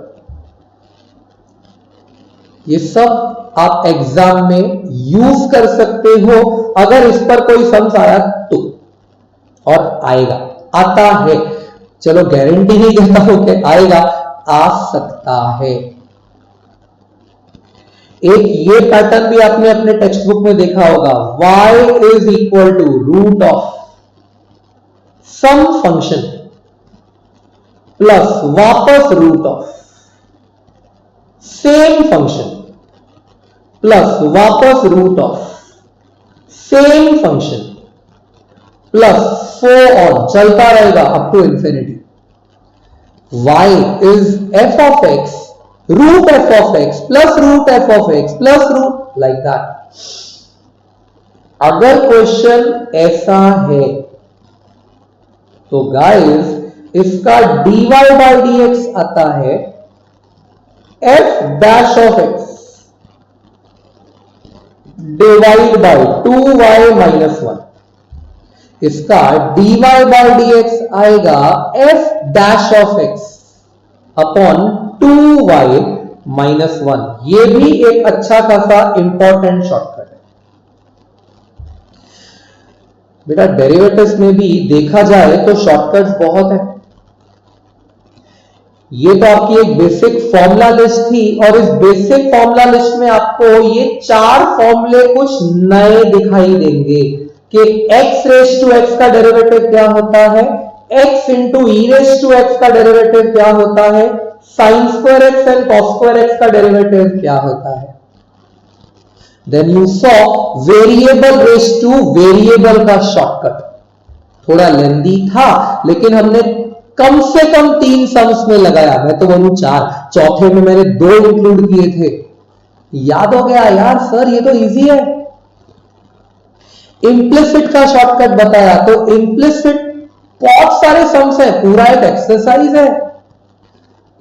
ये सब आप exam में use कर सकते हो अगर इस पर कोई सम्स आया तो, और आएगा, आता है, चलो गारंटी नहीं देता हूं कि आएगा, आ सकता है। एक ये पैटर्न भी आपने अपने टेक्स्ट बुक में देखा होगा, y is equal to root of some function plus वापस root of same function plus वापस root of same function plus so on, चलता रहेगा up to infinity. y is f of x root f of x plus root f of x plus root, like that. अगर question ऐसा है तो guys इसका dy by dx आता है f dash of x divide by 2y minus 1। इसका dy by dx आएगा f dash of x upon 2y minus 1। ये भी एक अच्छा खासा इंपॉर्टेंट शॉर्टकट है बेटा। डेरिवेटिव्स में भी देखा जाए तो शॉर्टकट्स बहुत है। ये तो आपकी एक बेसिक फॉर्मूला लिस्ट थी, और इस बेसिक फॉर्मूला लिस्ट में आपको ये 4 फॉर्मूले कुछ नए दिखाई देंगे कि x रेज टू x का डेरिवेटिव क्या होता है, x into e raise to x का डेरिवेटिव क्या होता है, sine square x and cos square x का डेरिवेटिव क्या होता है। Then you saw variable raise to variable का शॉर्टकट, थोड़ा लेंदी था लेकिन हमने कम से कम 3 सम्स में लगाया, मैं तो बोलूं 4, चौथे में मैंने 2 इंक्लूड किए थे। याद हो गया यार सर ये तो इजी है। इम्प्लिसिट का शॉर्टकट बताया, तो इम्प्लिसिट बहुत सारे सम्स है, पूरा एक एक्सरसाइज है।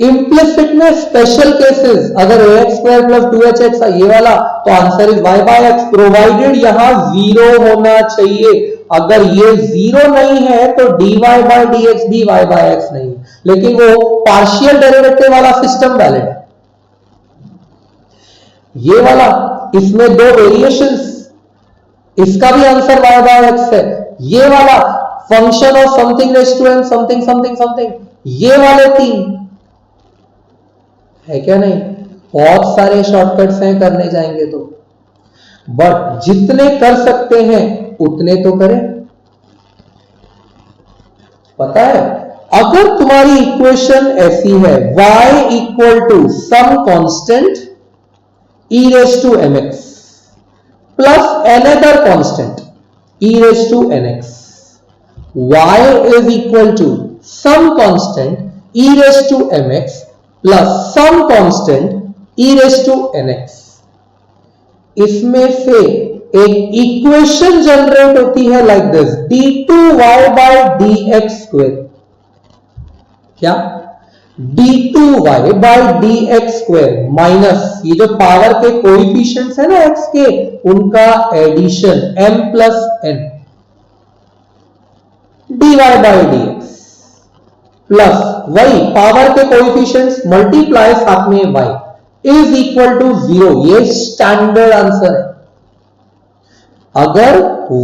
इम्प्लिसिट में स्पेशल केसेस, अगर ax स्क्वायर प्लस 2hx ये वाला, तो answer is y by x, provided यहां 0 होना चाहिए। अगर ये 0 नहीं है तो dy बाय dx भी y बाय x नहीं है, लेकिन वो पार्शियल डेरिवेटिव वाला सिस्टम वैलिड है। ये वाला, इसमें 2 वेरिएशंस, इसका भी आंसर y बाय x है। ये वाला function of something raise to n something something something, ये वाले 3 है क्या नहीं। बहुत सारे शॉर्टकट्स हैं करने जाएंगे तो, बट जितने कर सकते हैं उतने तो करें। पता है अगर तुम्हारी इक्वेशन ऐसी है y equal to some constant e raise to mx plus another constant e raise to nx, y is equal to some constant e raise to mx plus some constant e raise to nx, इसमें से एक equation generate होती है like this, d2y by dx square. क्या? d2y by dx square minus ये जो power के coefficients है ना x के, उनका addition m plus n, dy by dx plus वही पावर के कोएफिशिएंट्स मल्टीप्लाई साथ में y इज इक्वल टू 0। ये स्टैंडर्ड आंसर है। अगर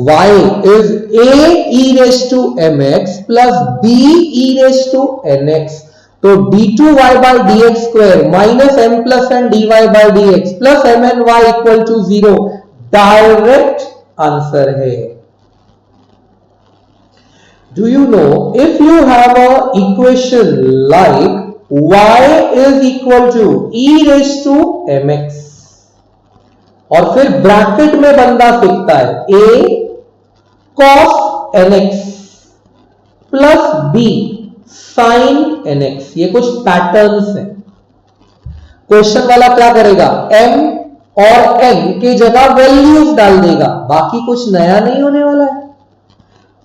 y is a e raise to mx plus b e raise to nx, तो d2y by dx square minus m plus n dy by dx plus mny equal to 0 direct answer है। Do you know if you have a equation like y is equal to e raised to mx और फिर bracket में बंदा लिखता है a cos nx plus b sin nx, ये कुछ patterns हैं। क्वेश्चन वाला क्या करेगा, m और n की जगह वैल्यूज डाल देगा, बाकी कुछ नया नहीं होने वाला है।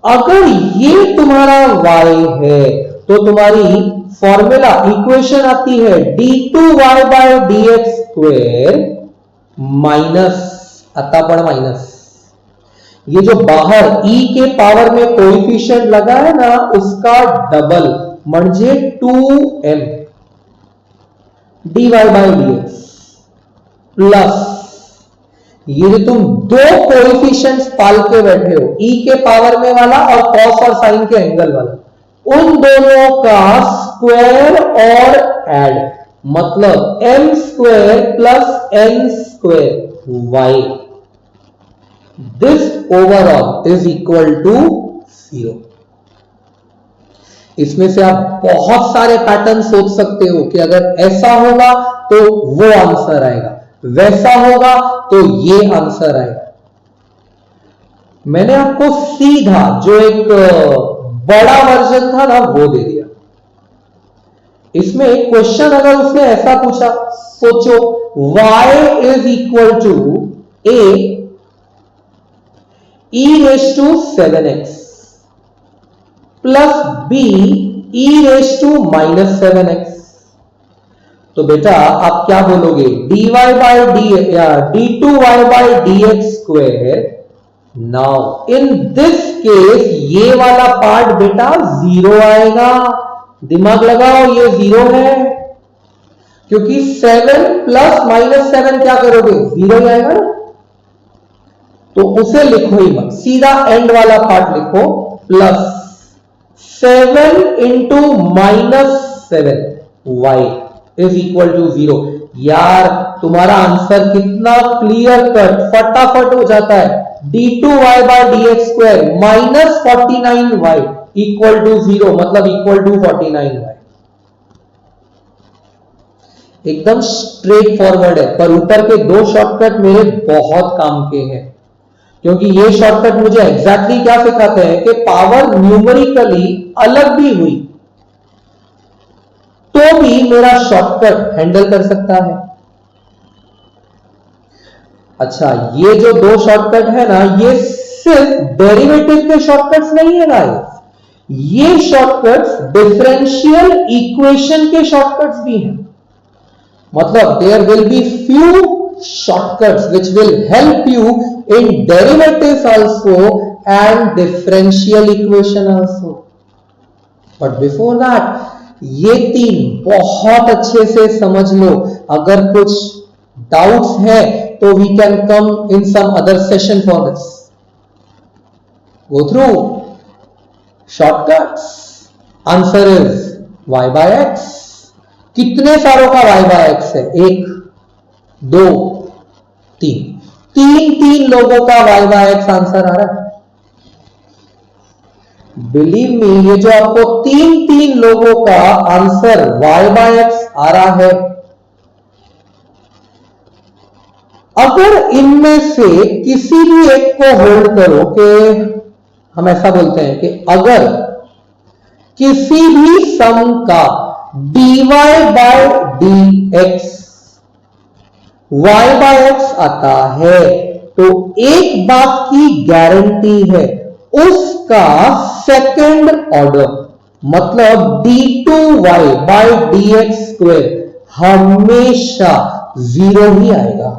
अगर ये तुम्हारा y है तो तुम्हारी फॉर्मूला इक्वेशन आती है d2y by dx square minus, आता पड़ माइनस, ये जो बाहर e के पावर में कोएफिशिएंट लगा है ना उसका डबल म्हणजे 2m dy by dx plus ये जो तुम दो कोएफिशिएंट्स पाल के बैठे हो, e के पावर में वाला और cos और sin के एंगल वाला, उन दोनों का स्क्वायर और ऐड, मतलब m square plus n square y, this overall is equal to 0। इसमें से आप बहुत सारे पैटर्न सोच सकते हो कि अगर ऐसा होगा तो वो आंसर आएगा, वैसा होगा तो ये आंसर आएगा। मैंने आपको सीधा जो एक बड़ा वर्जन था ना वो दे दिया। इसमें एक क्वेश्चन अगर उसने ऐसा पूछा, सोचो y is equal to a e raise to 7x plus b e raise to minus 7x। तो बेटा आप क्या बोलोगे, dy by d2y by dx square. Now in this case ये वाला पार्ट बेटा 0 आएगा, दिमाग लगाओ ये 0 है, क्योंकि 7 प्लस माइनस 7 क्या करोगे, 0 ही आएगा ना। तो उसे लिखो ही मत, सीधा एंड वाला पार्ट लिखो, plus 7 into minus 7 y is equal to 0। यार तुम्हारा आंसर कितना क्लियर कट फटाफट हो जाता है, d2y by dx square minus 49y equal to 0, मतलब इक्वल टू 49y। एकदम स्ट्रेट फॉरवर्ड है, पर ऊपर के दो शॉर्टकट मेरे बहुत काम के हैं, क्योंकि ये शॉर्टकट मुझे एग्जैक्टली क्या सिखाते हैं कि पावर न्यूमेरिकली अलग भी हुई तो भी मेरा शॉर्टकट हैंडल कर सकता है। अच्छा, ये जो दो शॉर्टकट है ना, ये सिर्फ डेरिवेटिव के शॉर्टकट्स नहीं है गाइस, ये शॉर्टकट्स डिफरेंशियल इक्वेशन के शॉर्टकट्स भी हैं। मतलब there will be few shortcuts which will help you in derivatives also and differential equation also. But before that, ये तीन बहुत अच्छे से समझ लो। अगर कुछ डाउट्स है तो we can come in some other session for this. Go through shortcuts. Answer is y by x. कितने सारों का y by x है, 1 2 3, तीन लोगों का y by x आंसर आ रहा है। बिलीव मी, ये जो आपको तीन लोगों का आंसर y by x आ रहा है, अगर इनमें से किसी भी एक को होल्ड करो, कि हम ऐसा बोलते हैं कि अगर किसी भी सम का dy by dx y by x आता है, तो एक बात की गारंटी है, उसका सेकंड ऑर्डर मतलब d2y बाय dx स्क्वायर हमेशा 0 ही आएगा।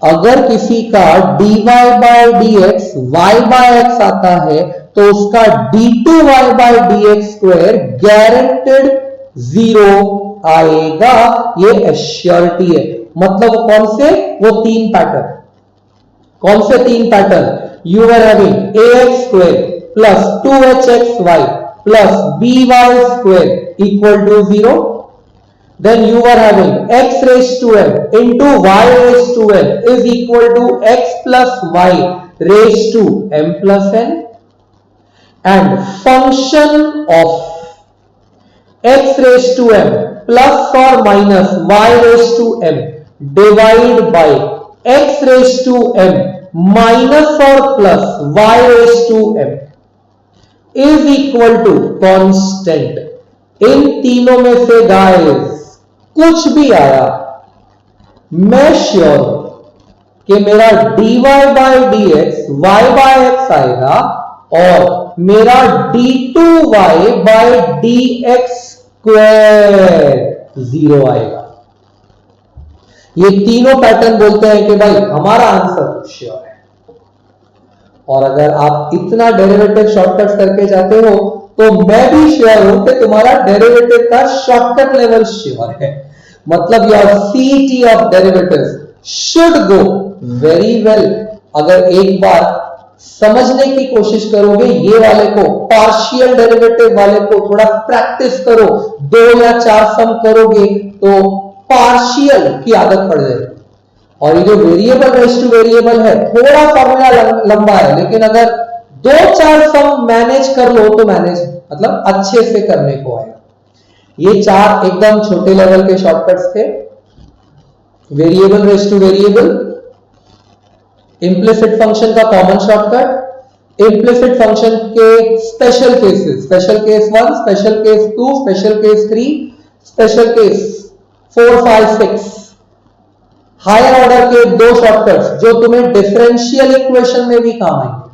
अगर किसी का dy by dx y by x आता है तो उसका d2y by dx square guaranteed 0 आएगा, ये एश्योरिटी है। मतलब कौन से, वो तीन पैटर्न, कौन से तीन pattern, you are having ax square plus 2hxy plus by square equal to 0, then you are having x raised to m into y raised to n is equal to x plus y raised to m plus n, and function of x raised to m plus or minus y raised to m divide by x raised to m minus or plus y raised to m is equal to constant। इन तीनों में से guys कुछ भी आया, मैं sure कि मेरा dy by dx y by x आएगा और मेरा d2y बाय dx स्क्वायर 0 आएगा। ये तीनों पैटर्न बोलते हैं कि भाई हमारा आंसर श्योर है। और अगर आप इतना डेरिवेटिव शॉर्टकट करके जाते हो तो मैं भी श्योर हूं कि तुम्हारा डेरिवेटिव का शॉर्टकट लेवल श्योर है। मतलब your CET of derivatives should go very well. अगर एक बार समझने की कोशिश करोगे ये वाले को, पार्शियल डेरिवेटिव वाले को थोड़ा प्रैक्टिस करो, 2 या 4 सम करोगे तो पार्शियल की आदत पड़ जाएगी। और ये जो वेरिएबल रेस टू वेरिएबल है थोड़ा फॉर्मूला लंबा है, लेकिन अगर 2-4 सम मैनेज कर लो तो मैनेज मतलब अच्छे से करने को आएगा। ये 4 एकदम छोटे लेवल के शॉर्टकट्स थे। Variable raise to variable, implicit function का कॉमन शॉर्टकट, इंप्लिसिट फंक्शन के special cases, special case 1, special case 2, special case 3, special case 4, 5, 6, higher order के 2 शॉर्टकट्स जो तुम्हें डिफरेंशियल इक्वेशन में भी काम आएंगे।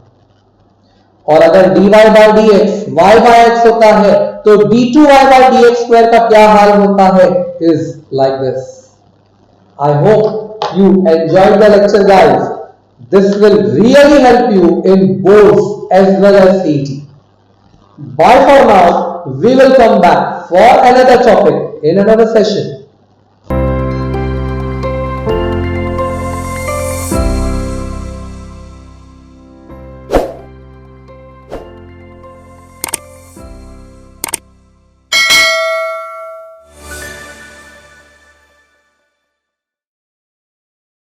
और अगर dy by dx y by x होता है तो d2y by dx square का क्या हाल होता है, is like this. I hope you enjoyed the lecture, guys. This will really help you in boards as well as CET. Bye for now. We will come back for another topic in another session.